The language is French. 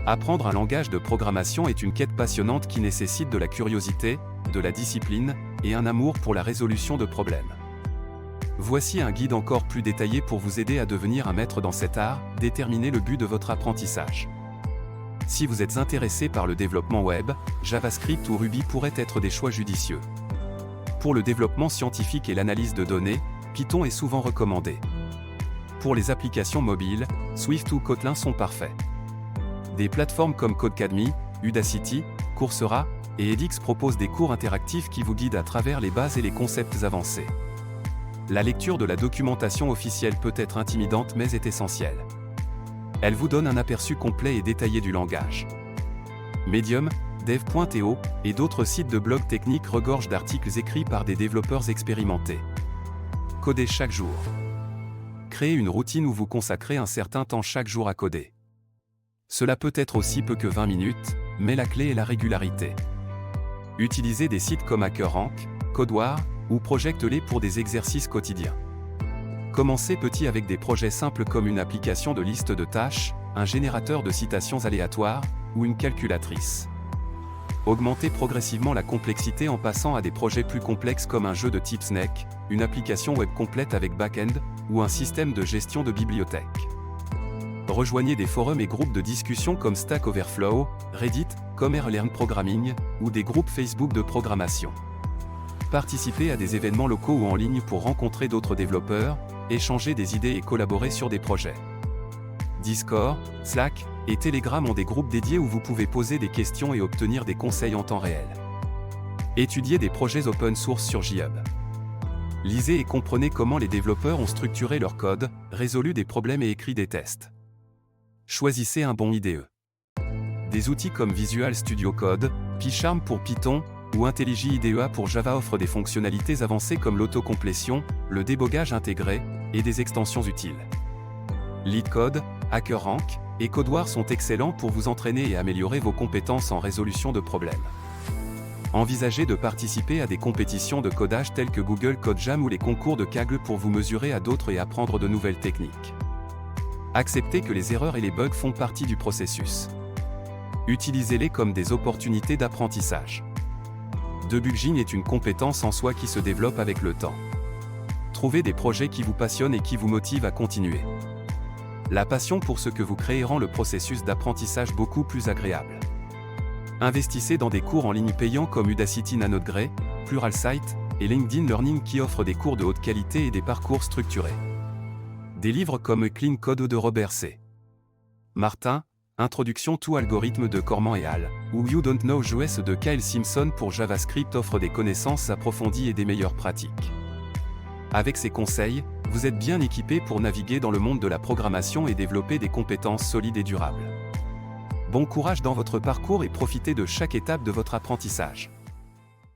Apprendre un langage de programmation est une quête passionnante qui nécessite de la curiosité, de la discipline, et un amour pour la résolution de problèmes. Voici un guide encore plus détaillé pour vous aider à devenir un maître dans cet art, déterminer le but de votre apprentissage. Si vous êtes intéressé par le développement web, JavaScript ou Ruby pourraient être des choix judicieux. Pour le développement scientifique et l'analyse de données, Python est souvent recommandé. Pour les applications mobiles, Swift ou Kotlin sont parfaits. Des plateformes comme Codecademy, Udacity, Coursera et edX proposent des cours interactifs qui vous guident à travers les bases et les concepts avancés. La lecture de la documentation officielle peut être intimidante mais est essentielle. Elle vous donne un aperçu complet et détaillé du langage. Medium, Dev.to et d'autres sites de blog techniques regorgent d'articles écrits par des développeurs expérimentés. Codez chaque jour. Créez une routine où vous consacrez un certain temps chaque jour à coder. Cela peut être aussi peu que 20 minutes, mais la clé est la régularité. Utilisez des sites comme HackerRank, Codewar ou Project.ly pour des exercices quotidiens. Commencez petit avec des projets simples comme une application de liste de tâches, un générateur de citations aléatoires ou une calculatrice. Augmentez progressivement la complexité en passant à des projets plus complexes comme un jeu de type Snake, une application web complète avec back-end ou un système de gestion de bibliothèque. Rejoignez des forums et groupes de discussion comme Stack Overflow, Reddit, comme Learn Programming ou des groupes Facebook de programmation. Participez à des événements locaux ou en ligne pour rencontrer d'autres développeurs, échanger des idées et collaborer sur des projets. Discord, Slack et Telegram ont des groupes dédiés où vous pouvez poser des questions et obtenir des conseils en temps réel. Étudiez des projets open source sur GitHub. Lisez et comprenez comment les développeurs ont structuré leur code, résolu des problèmes et écrit des tests. Choisissez un bon IDE. Des outils comme Visual Studio Code, PyCharm pour Python, ou IntelliJ IDEA pour Java offrent des fonctionnalités avancées comme l'autocomplétion, le débogage intégré, et des extensions utiles. LeetCode, HackerRank et Codewar sont excellents pour vous entraîner et améliorer vos compétences en résolution de problèmes. Envisagez de participer à des compétitions de codage telles que Google Code Jam ou les concours de Kaggle pour vous mesurer à d'autres et apprendre de nouvelles techniques. Acceptez que les erreurs et les bugs font partie du processus. Utilisez-les comme des opportunités d'apprentissage. Debugging est une compétence en soi qui se développe avec le temps. Trouvez des projets qui vous passionnent et qui vous motivent à continuer. La passion pour ce que vous créez rend le processus d'apprentissage beaucoup plus agréable. Investissez dans des cours en ligne payants comme Udacity Nanodegray, Pluralsight et LinkedIn Learning qui offrent des cours de haute qualité et des parcours structurés. Des livres comme Clean Code de Robert C. Martin, Introduction to Algorithmes de Corman et al. Ou You Don't Know JS de Kyle Simpson pour JavaScript offrent des connaissances approfondies et des meilleures pratiques. Avec ces conseils, vous êtes bien équipé pour naviguer dans le monde de la programmation et développer des compétences solides et durables. Bon courage dans votre parcours et profitez de chaque étape de votre apprentissage.